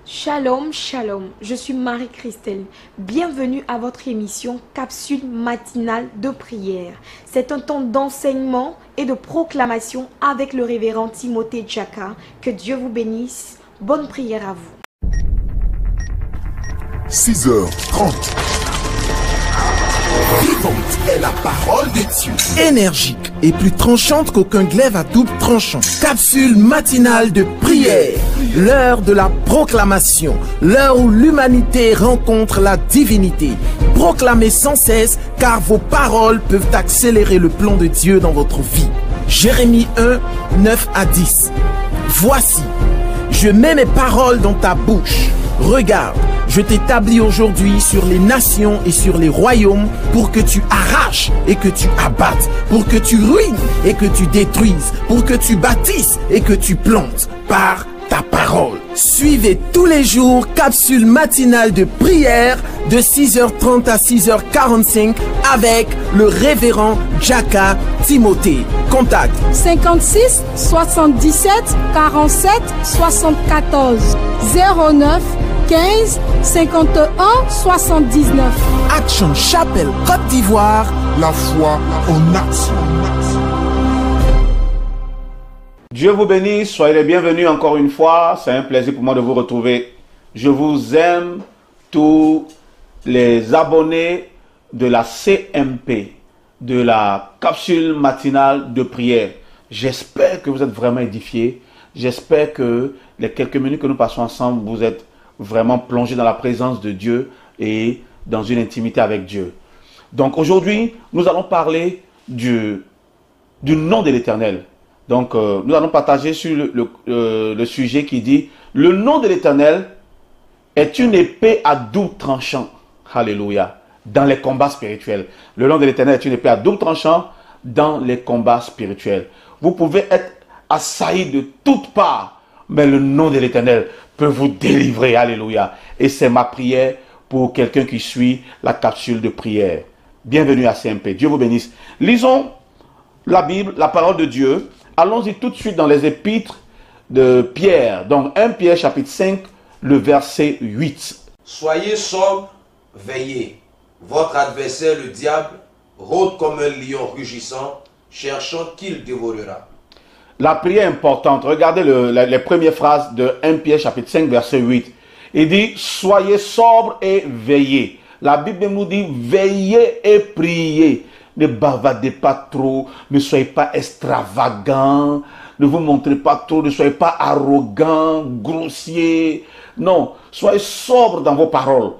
Shalom, shalom, je suis Marie-Christelle. Bienvenue à votre émission Capsule matinale de prière. C'est un temps d'enseignement et de proclamation avec le révérend Timothée Djaka. Que Dieu vous bénisse. Bonne prière à vous. 6h30. Vivante est la parole de Dieu. Énergique et plus tranchante qu'aucun glaive à double tranchant. Capsule matinale de prière. L'heure de la proclamation. L'heure où l'humanité rencontre la divinité. Proclamez sans cesse, car vos paroles peuvent accélérer le plan de Dieu dans votre vie. Jérémie 1, 9 à 10. Voici, je mets mes paroles dans ta bouche. Regarde, je t'établis aujourd'hui sur les nations et sur les royaumes pour que tu arraches et que tu abattes, pour que tu ruines et que tu détruises, pour que tu bâtisses et que tu plantes par ta parole. Suivez tous les jours capsule matinale de prière de 6h30 à 6h45 avec le révérend Djaka Timothée. Contact 56 77 47 74 09 15 51 79. Action Chapelle Côte d'Ivoire. La foi en action. Dieu vous bénisse, soyez les bienvenus encore une fois. C'est un plaisir pour moi de vous retrouver. Je vous aime, tous les abonnés de la CMP, de la capsule matinale de prière. J'espère que vous êtes vraiment édifiés. J'espère que les quelques minutes que nous passons ensemble, vous êtes vraiment plongés dans la présence de Dieu et dans une intimité avec Dieu. Donc aujourd'hui, nous allons parler du nom de l'Éternel. Donc, nous allons partager sur le sujet qui dit « Le nom de l'Éternel est une épée à double tranchant. » Alléluia. Dans les combats spirituels. Le nom de l'Éternel est une épée à double tranchant dans les combats spirituels. Vous pouvez être assailli de toutes parts, mais le nom de l'Éternel peut vous délivrer. Alléluia. Et c'est ma prière pour quelqu'un qui suit la capsule de prière. Bienvenue à CMP. Dieu vous bénisse. Lisons la Bible, la parole de Dieu. Allons-y tout de suite dans les épîtres de Pierre. Donc 1 Pierre chapitre 5, le verset 8. Soyez sobres, veillez. Votre adversaire, le diable, rôde comme un lion rugissant, cherchant qui le dévorera. La prière est importante. Regardez les premières phrases de 1 Pierre chapitre 5, verset 8. Il dit, soyez sobres et veillez. La Bible nous dit, veillez et priez. Ne bavardez pas trop, ne soyez pas extravagants, ne vous montrez pas trop, ne soyez pas arrogants, grossiers. Non, soyez sobres dans vos paroles,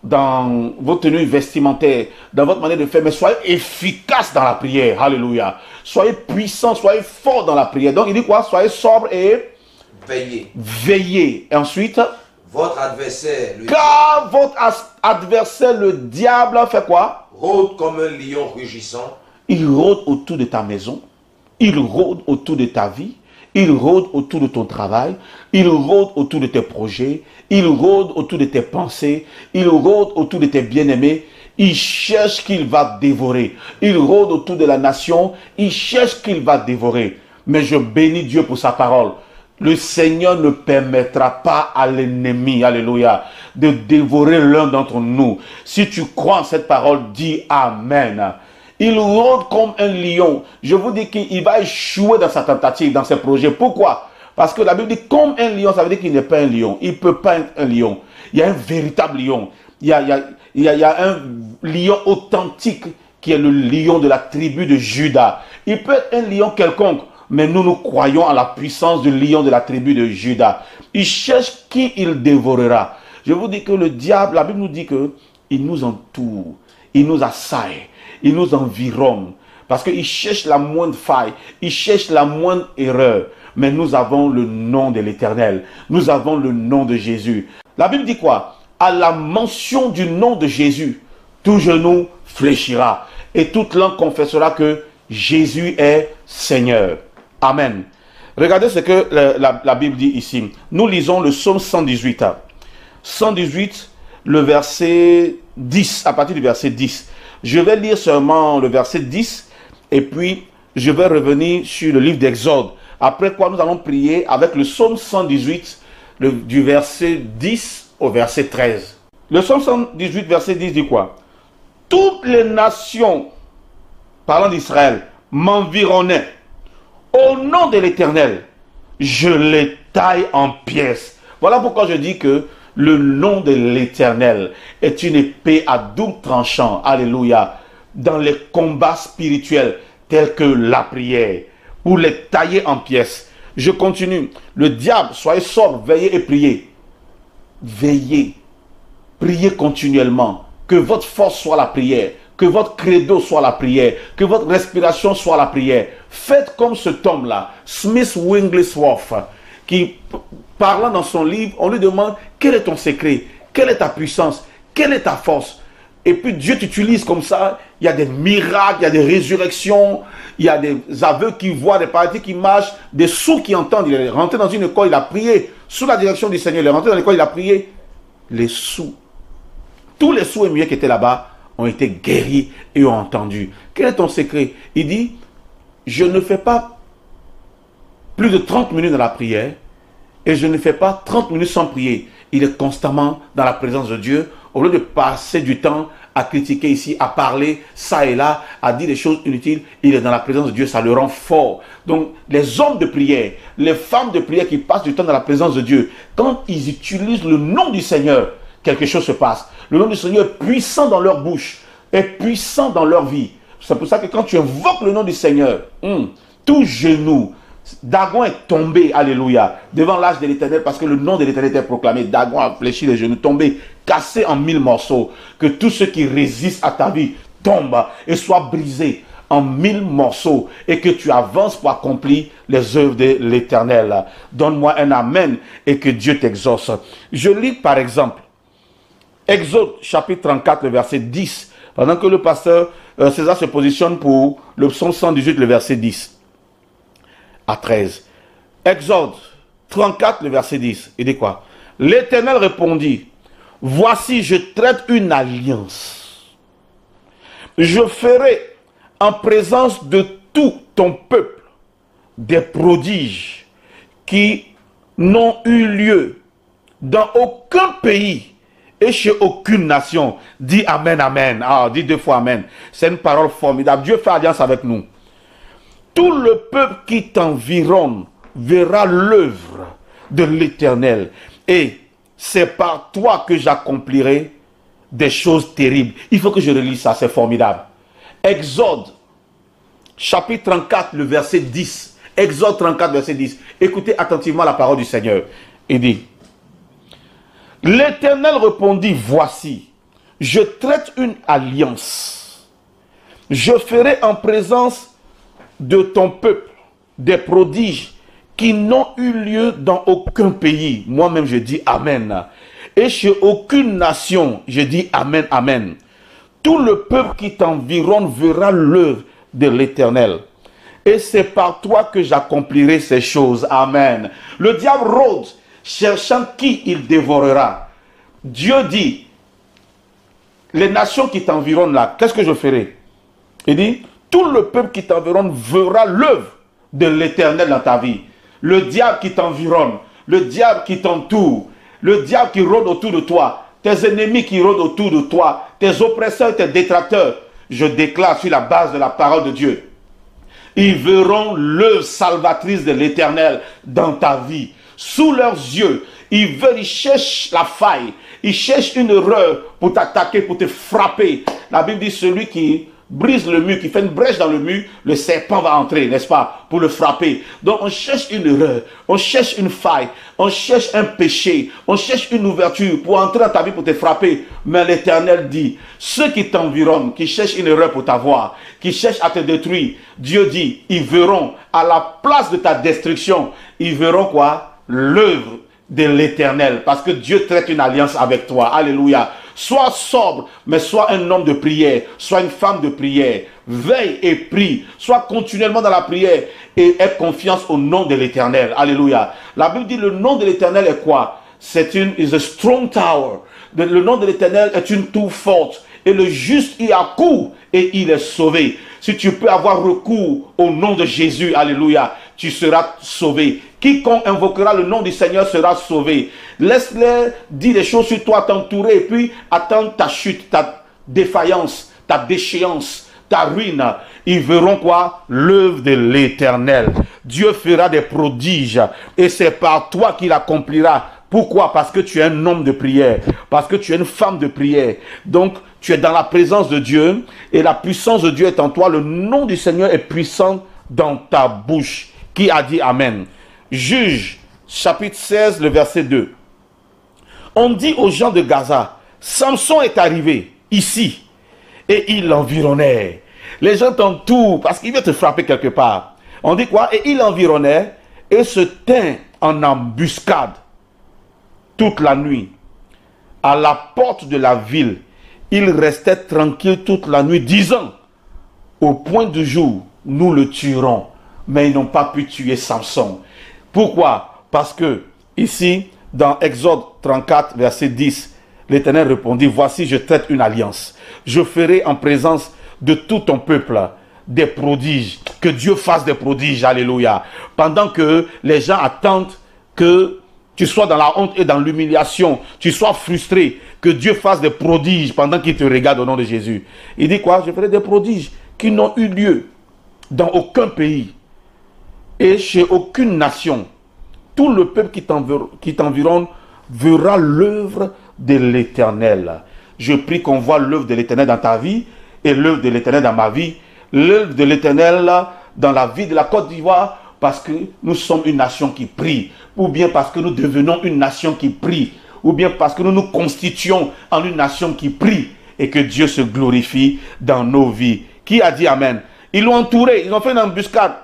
dans vos tenues vestimentaires, dans votre manière de faire, mais soyez efficaces dans la prière. Alléluia. Soyez puissants, soyez forts dans la prière. Donc il dit quoi? Soyez sobres et veillez. Veillez. Et ensuite, votre adversaire, car votre adversaire, le diable, fait quoi? Rôde comme un lion rugissant. Il rôde autour de ta maison. Il rôde autour de ta vie. Il rôde autour de ton travail. Il rôde autour de tes projets. Il rôde autour de tes pensées. Il rôde autour de tes bien-aimés. Il cherche qu'il va dévorer. Il rôde autour de la nation. Il cherche qu'il va dévorer. Mais je bénis Dieu pour sa parole. Le Seigneur ne permettra pas à l'ennemi, alléluia, de dévorer l'un d'entre nous. Si tu crois en cette parole, dis Amen. Il rôde comme un lion. Je vous dis qu'il va échouer dans sa tentative, dans ses projets. Pourquoi? Parce que la Bible dit comme un lion, ça veut dire qu'il n'est pas un lion. Il ne peut pas être un lion. Il y a un véritable lion. Il y a un lion authentique qui est le lion de la tribu de Juda. Il peut être un lion quelconque. Mais nous croyons en la puissance du lion de la tribu de Juda. Il cherche qui il dévorera. Je vous dis que le diable, la Bible nous dit qu'il nous entoure, il nous assaille, il nous environne. Parce qu'il cherche la moindre faille, il cherche la moindre erreur. Mais nous avons le nom de l'Éternel. Nous avons le nom de Jésus. La Bible dit quoi? À la mention du nom de Jésus, tout genou fléchira. Et toute langue confessera que Jésus est Seigneur. Amen. Regardez ce que la Bible dit ici. Nous lisons le psaume 118. 118, le verset 10, à partir du verset 10. Je vais lire seulement le verset 10 et puis je vais revenir sur le livre d'Exode. Après quoi nous allons prier avec le psaume 118 du verset 10 au verset 13. Le psaume 118, verset 10 dit quoi? Toutes les nations, parlant d'Israël, m'environnaient. Au nom de l'Éternel, je les taille en pièces. Voilà pourquoi je dis que le nom de l'Éternel est une épée à double tranchant. Alléluia. Dans les combats spirituels tels que la prière, pour les tailler en pièces. Je continue. Le diable, soyez sobre, veillez et priez. Veillez. Priez continuellement. Que votre force soit la prière. Que votre credo soit la prière. Que votre respiration soit la prière. Faites comme cet homme-là, Smith Wigglesworth, qui, parlant dans son livre, on lui demande quel est ton secret, quelle est ta puissance, quelle est ta force. Et puis Dieu t'utilise comme ça. Il y a des miracles, il y a des résurrections, il y a des aveugles qui voient, des paralytiques qui marchent, des sourds qui entendent. Il est rentré dans une école, il a prié sous la direction du Seigneur. Il est rentré dans l'école, il a prié. Les sourds, tous les sourds et muets qui étaient là-bas ont été guéris et ont entendu. Quel est ton secret? Il dit, je ne fais pas plus de 30 minutes dans la prière et je ne fais pas 30 minutes sans prier. Il est constamment dans la présence de Dieu. Au lieu de passer du temps à critiquer ici, à parler ça et là, à dire des choses inutiles, il est dans la présence de Dieu, ça le rend fort. Donc, les hommes de prière, les femmes de prière qui passent du temps dans la présence de Dieu, quand ils utilisent le nom du Seigneur, quelque chose se passe. Le nom du Seigneur est puissant dans leur bouche, est puissant dans leur vie. C'est pour ça que quand tu invoques le nom du Seigneur, tout genou, Dagon est tombé, alléluia, devant l'âge de l'Éternel, parce que le nom de l'Éternel était proclamé. Dagon a fléchi les genoux, tombé, cassé en 1000 morceaux. Que tous ceux qui résistent à ta vie tombent et soient brisés en 1000 morceaux, et que tu avances pour accomplir les œuvres de l'Éternel. Donne-moi un amen et que Dieu t'exauce. Je lis par exemple Exode chapitre 34, le verset 10, pendant que le pasteur César se positionne pour le psaume 118, le verset 10 à 13. Exode 34, le verset 10. Il dit quoi? L'Éternel répondit, voici, je traite une alliance. Je ferai en présence de tout ton peuple des prodiges qui n'ont eu lieu dans aucun pays et chez aucune nation. Dis amen, amen. Ah, dis 2 fois amen. C'est une parole formidable. Dieu fait alliance avec nous. Tout le peuple qui t'environne verra l'œuvre de l'Éternel. Et c'est par toi que j'accomplirai des choses terribles. Il faut que je relise ça, c'est formidable. Exode, chapitre 34, le verset 10. Exode 34, verset 10. Écoutez attentivement la parole du Seigneur. Il dit, l'Éternel répondit, voici, je traite une alliance. Je ferai en présence de ton peuple des prodiges qui n'ont eu lieu dans aucun pays. Moi-même, je dis amen. Et chez aucune nation, je dis amen, amen. Tout le peuple qui t'environne verra l'œuvre de l'Éternel. Et c'est par toi que j'accomplirai ces choses. Amen. Le diable rôde, cherchant qui il dévorera. Dieu dit, les nations qui t'environnent là, qu'est-ce que je ferai? Il dit, tout le peuple qui t'environne verra l'œuvre de l'Éternel dans ta vie. Le diable qui t'environne, le diable qui t'entoure, le diable qui rôde autour de toi, tes ennemis qui rôdent autour de toi, tes oppresseurs, tes détracteurs, je déclare sur la base de la parole de Dieu, ils verront l'œuvre salvatrice de l'Éternel dans ta vie. Sous leurs yeux, ils cherchent la faille, ils cherchent une erreur pour t'attaquer, pour te frapper. La Bible dit, celui qui brise le mur, qui fait une brèche dans le mur, le serpent va entrer, n'est-ce pas, pour le frapper. Donc on cherche une erreur, on cherche une faille, on cherche un péché, on cherche une ouverture pour entrer dans ta vie, pour te frapper. Mais l'Éternel dit, ceux qui t'environnent, qui cherchent une erreur pour t'avoir, qui cherchent à te détruire, Dieu dit, ils verront à la place de ta destruction, ils verront quoi? L'œuvre de l'Éternel, parce que Dieu traite une alliance avec toi. Alléluia. Sois sobre, mais sois un homme de prière, sois une femme de prière. Veille et prie, sois continuellement dans la prière et aie confiance au nom de l'Éternel. Alléluia. La Bible dit, le nom de l'Éternel est quoi? C'est is a strong tower. Le nom de l'Éternel est une tour forte. Et le juste y accourt et il est sauvé. Si tu peux avoir recours au nom de Jésus, alléluia, tu seras sauvé. Quiconque invoquera le nom du Seigneur sera sauvé. Laisse-les dire des choses sur toi, t'entourer, et puis attendre ta chute, ta défaillance, ta déchéance, ta ruine. Ils verront quoi? L'œuvre de l'Éternel. Dieu fera des prodiges et c'est par toi qu'il accomplira. Pourquoi? Parce que tu es un homme de prière, parce que tu es une femme de prière. Donc, tu es dans la présence de Dieu et la puissance de Dieu est en toi. Le nom du Seigneur est puissant dans ta bouche. Qui a dit Amen? Juge, chapitre 16, le verset 2. On dit aux gens de Gaza, Samson est arrivé ici et il l'environnait. Les gens t'entourent parce qu'il vient te frapper quelque part. On dit quoi? Et il l'environnait et se tint en embuscade toute la nuit à la porte de la ville. Il restait tranquille toute la nuit, disant, au point du jour, nous le tuerons. Mais ils n'ont pas pu tuer Samson. Pourquoi? Parce que ici, dans Exode 34, verset 10, l'Éternel répondit, voici, je traite une alliance. Je ferai en présence de tout ton peuple des prodiges. Que Dieu fasse des prodiges, alléluia. Pendant que les gens attendent que tu sois dans la honte et dans l'humiliation, tu sois frustré, que Dieu fasse des prodiges pendant qu'il te regarde au nom de Jésus. Il dit quoi? Je ferai des prodiges qui n'ont eu lieu dans aucun pays et chez aucune nation. Tout le peuple qui t'environne verra l'œuvre de l'Éternel. Je prie qu'on voit l'œuvre de l'Éternel dans ta vie et l'œuvre de l'Éternel dans ma vie, l'œuvre de l'Éternel dans la vie de la Côte d'Ivoire, parce que nous sommes une nation qui prie, ou bien parce que nous devenons une nation qui prie, ou bien parce que nous nous constituons en une nation qui prie, et que Dieu se glorifie dans nos vies. Qui a dit Amen? Ils l'ont entouré, ils ont fait une embuscade.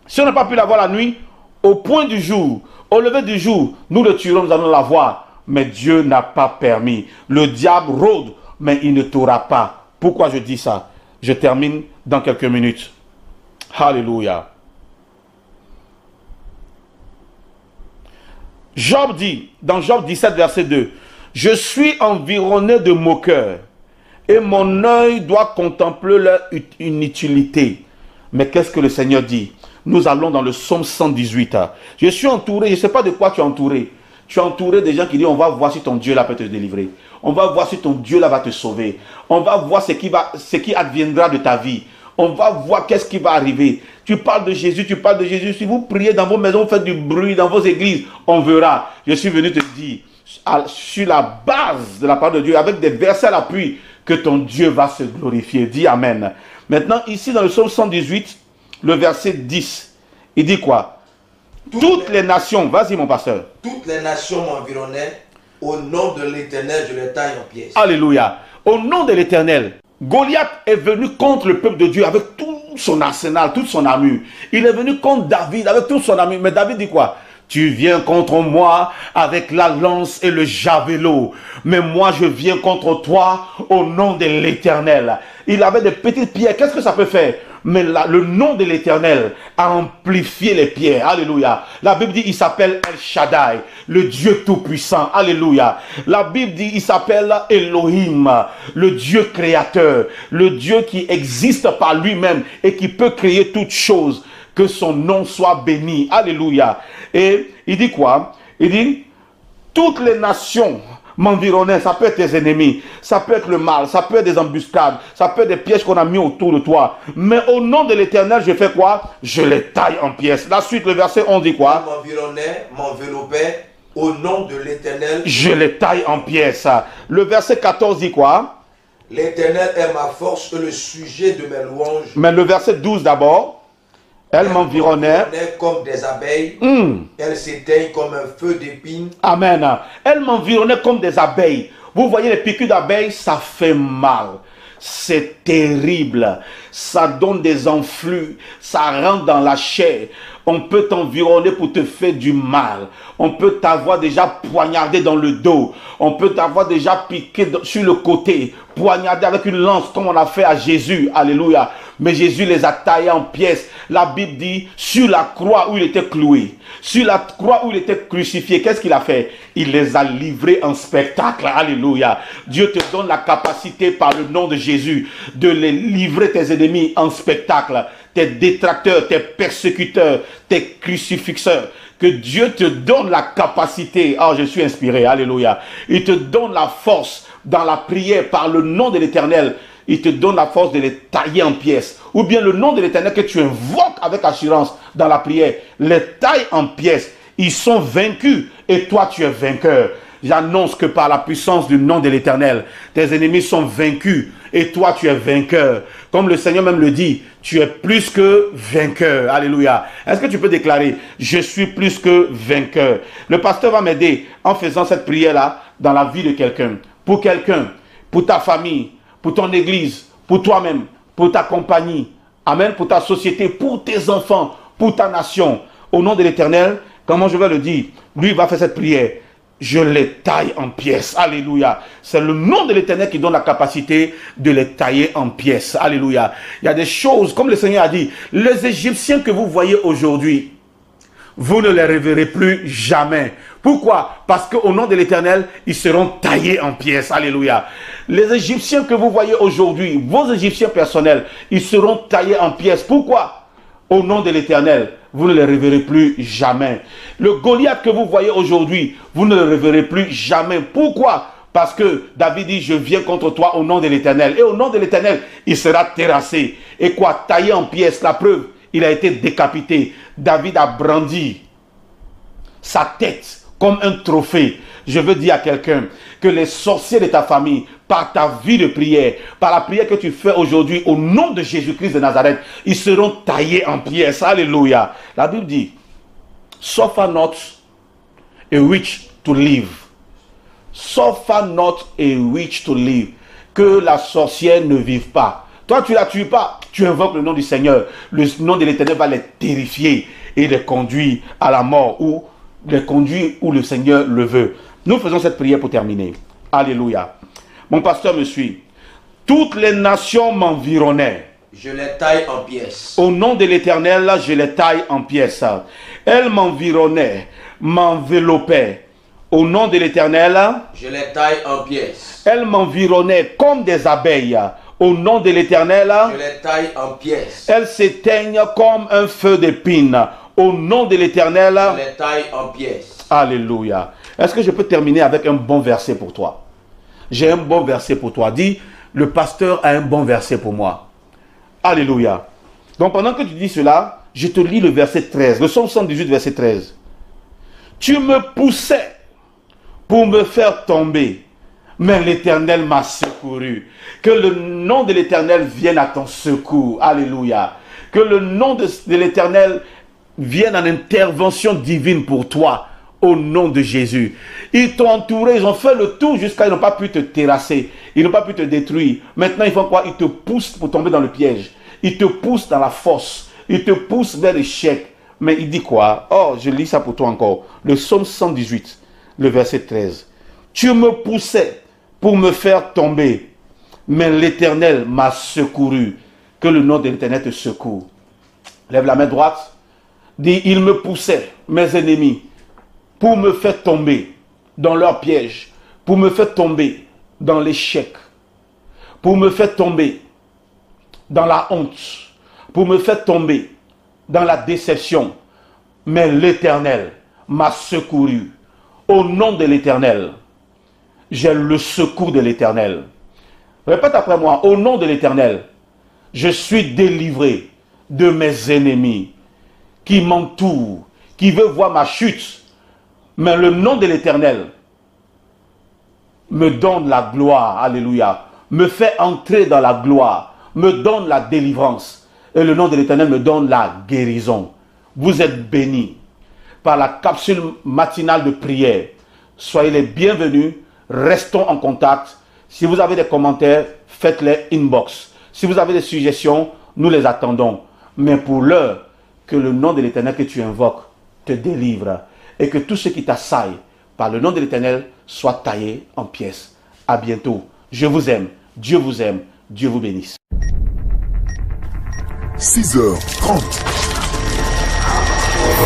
Si on n'a pas pu l'avoir la nuit, au point du jour, au lever du jour, nous le tuerons, nous allons l'avoir. Mais Dieu n'a pas permis. Le diable rôde, mais il ne t'aura pas. Pourquoi je dis ça? Je termine dans quelques minutes. Alléluia. Job dit, dans Job 17, verset 2, « Je suis environné de moqueurs, et mon œil doit contempler leur inutilité. » Mais qu'est-ce que le Seigneur dit? Nous allons dans le psaume 118. Je suis entouré, je ne sais pas de quoi tu es entouré. Tu es entouré des gens qui disent, on va voir si ton Dieu là peut te délivrer. On va voir si ton Dieu là va te sauver. On va voir ce qui adviendra de ta vie. On va voir qu'est-ce qui va arriver. Tu parles de Jésus, tu parles de Jésus. Si vous priez dans vos maisons, vous faites du bruit dans vos églises, on verra. Je suis venu te dire, sur la base de la parole de Dieu, avec des versets à l'appui, que ton Dieu va se glorifier. Dis Amen. Maintenant, ici dans le psaume 118, le verset 10, il dit quoi? Toutes les nations, vas-y mon pasteur. Toutes les nations m'environnaient. Au nom de l'Éternel, je les taille en pièces. Alléluia. Au nom de l'Éternel, Goliath est venu contre le peuple de Dieu avec tout son arsenal, toute son armure. Il est venu contre David avec toute son armure. Mais David dit quoi? Tu viens contre moi avec la lance et le javelot. Mais moi, je viens contre toi au nom de l'Éternel. Il avait des petites pierres. Qu'est-ce que ça peut faire? Mais le nom de l'Éternel a amplifié les pierres. Alléluia. La Bible dit il s'appelle El Shaddai, le Dieu tout-puissant. Alléluia. La Bible dit il s'appelle Elohim, le Dieu créateur, le Dieu qui existe par lui-même et qui peut créer toutes choses. Que son nom soit béni. Alléluia. Et il dit quoi? Il dit toutes les nations m'environnaient. Ça peut être tes ennemis, ça peut être le mal, ça peut être des embuscades, ça peut être des pièges qu'on a mis autour de toi. Mais au nom de l'Éternel, je fais quoi? Je les taille en pièces. La suite, le verset 11 dit quoi? M'environnaient, m'enveloppaient. Au nom de l'Éternel, je les taille en pièces. Le verset 14 dit quoi? L'Éternel est ma force et le sujet de mes louanges. Mais le verset 12 d'abord. Elle m'environnait comme des abeilles. Elle s'éteignent comme un feu d'épines. Amen. Elle m'environnait comme des abeilles. Vous voyez les piqûres d'abeilles, ça fait mal. C'est terrible. Ça donne des enflux. Ça rentre dans la chair. On peut t'environner pour te faire du mal. On peut t'avoir déjà poignardé dans le dos. On peut t'avoir déjà piqué sur le côté. Poignardé avec une lance comme on a fait à Jésus. Alléluia. Mais Jésus les a taillés en pièces. La Bible dit, sur la croix où il était cloué, sur la croix où il était crucifié, qu'est-ce qu'il a fait? Il les a livrés en spectacle. Alléluia. Dieu te donne la capacité par le nom de Jésus de les livrer tes ennemis en spectacle. Tes détracteurs, tes persécuteurs, tes crucifixeurs, Que Dieu te donne la capacité. Ah, je suis inspiré. Alléluia. Il te donne la force dans la prière par le nom de l'Éternel. Il te donne la force de les tailler en pièces. Ou bien le nom de l'Éternel que tu invoques avec assurance dans la prière. Les taille en pièces. Ils sont vaincus et toi tu es vainqueur. J'annonce que par la puissance du nom de l'Éternel, tes ennemis sont vaincus et toi tu es vainqueur. Comme le Seigneur même le dit, tu es plus que vainqueur. Alléluia. Est-ce que tu peux déclarer, je suis plus que vainqueur? Le pasteur va m'aider en faisant cette prière-là dans la vie de quelqu'un, pour ta famille, pour ton église, pour toi-même, pour ta compagnie, amen, pour ta société, pour tes enfants, pour ta nation. Au nom de l'Éternel, comment je vais le dire? Lui, il va faire cette prière. Je les taille en pièces. Alléluia. C'est le nom de l'Éternel qui donne la capacité de les tailler en pièces. Alléluia. Il y a des choses, comme le Seigneur a dit, les Égyptiens que vous voyez aujourd'hui, vous ne les reverrez plus jamais. Pourquoi? Parce qu'au nom de l'Éternel, ils seront taillés en pièces. Alléluia. Les Égyptiens que vous voyez aujourd'hui, vos Égyptiens personnels, ils seront taillés en pièces. Pourquoi? Au nom de l'Éternel, vous ne les reverrez plus jamais. Le Goliath que vous voyez aujourd'hui, vous ne le reverrez plus jamais. Pourquoi? Parce que David dit, je viens contre toi au nom de l'Éternel. Et au nom de l'Éternel, il sera terrassé. Et quoi? Taillé en pièces. La preuve, il a été décapité. David a brandi sa tête comme un trophée. Je veux dire à quelqu'un que les sorciers de ta famille, par ta vie de prière, par la prière que tu fais aujourd'hui au nom de Jésus-Christ de Nazareth, ils seront taillés en pièces. Alléluia. La Bible dit, suffer not a witch to live. Suffer not a witch to live. Que la sorcière ne vive pas. Toi, tu ne la tues pas. Tu invoques le nom du Seigneur. Le nom de l'Éternel va les terrifier et les conduire à la mort ou les conduire où le Seigneur le veut. Nous faisons cette prière pour terminer. Alléluia. Mon pasteur me suit. Toutes les nations m'environnaient. Je les taille en pièces. Au nom de l'Éternel, je les taille en pièces. Elles m'environnaient, m'enveloppaient. Au nom de l'Éternel, je les taille en pièces. Elles m'environnaient comme des abeilles. Au nom de l'Éternel, je les taille en pièces. Elles s'éteignent comme un feu d'épine. Au nom de l'Éternel, je les taille en pièces. Alléluia. Est-ce que je peux terminer avec un bon verset pour toi? J'ai un bon verset pour toi. Dis, le pasteur a un bon verset pour moi. Alléluia. Donc pendant que tu dis cela, je te lis le verset 13. Le psaume 118, verset 13. Tu me poussais pour me faire tomber, mais l'Éternel m'a secouru. Que le nom de l'Éternel vienne à ton secours. Alléluia. Que le nom de l'Éternel vienne en intervention divine pour toi. Au nom de Jésus. Ils t'ont entouré, ils ont fait le tour jusqu'à ils n'ont pas pu te terrasser. Ils n'ont pas pu te détruire. Maintenant, ils font quoi? Ils te poussent pour tomber dans le piège. Ils te poussent dans la fosse. Ils te poussent vers l'échec. Mais il dit quoi? Oh, je lis ça pour toi encore. Le psaume 118, le verset 13. Tu me poussais pour me faire tomber, mais l'Éternel m'a secouru. Que le nom de l'Éternel te secoue. Lève la main droite. Dis, il me poussait, mes ennemis, pour me faire tomber dans leur piège, pour me faire tomber dans l'échec, pour me faire tomber dans la honte, pour me faire tomber dans la déception. Mais l'Éternel m'a secouru. Au nom de l'Éternel, j'ai le secours de l'Éternel. Répète après moi, au nom de l'Éternel, je suis délivré de mes ennemis qui m'entourent, qui veulent voir ma chute. Mais le nom de l'Éternel me donne la gloire, alléluia, me fait entrer dans la gloire, me donne la délivrance. Et le nom de l'Éternel me donne la guérison. Vous êtes bénis par la capsule matinale de prière. Soyez les bienvenus, restons en contact. Si vous avez des commentaires, faites-les inbox. Si vous avez des suggestions, nous les attendons. Mais pour l'heure, que le nom de l'Éternel que tu invoques te délivre. Et que tout ce qui t'assaille par le nom de l'Éternel soit taillé en pièces. À bientôt. Je vous aime. Dieu vous aime. Dieu vous bénisse. 6h30.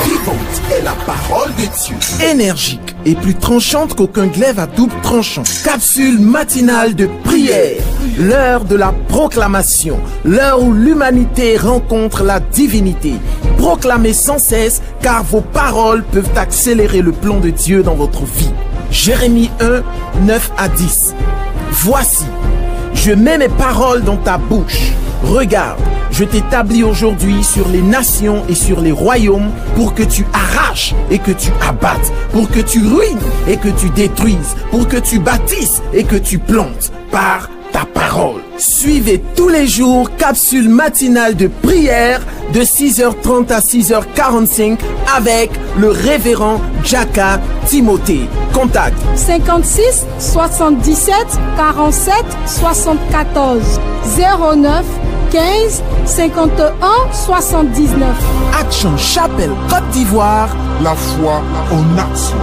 Vivante est la parole de Dieu. Énergique et plus tranchante qu'aucun glaive à double tranchant. Capsule matinale de prière. L'heure de la proclamation. L'heure où l'humanité rencontre la divinité. proclamez sans cesse, car vos paroles peuvent accélérer le plan de Dieu dans votre vie. Jérémie 1, 9 à 10. Voici, je mets mes paroles dans ta bouche. Regarde, je t'établis aujourd'hui sur les nations et sur les royaumes pour que tu arraches et que tu abattes, pour que tu ruines et que tu détruises, pour que tu bâtisses et que tu plantes par ta parole. Suivez tous les jours capsule matinale de prière de 6h30 à 6h45 avec le révérend Jaka Timothée. Contact 56 77 47 74 09 15 51 79. Action Chapelle Côte d'Ivoire. La foi en action.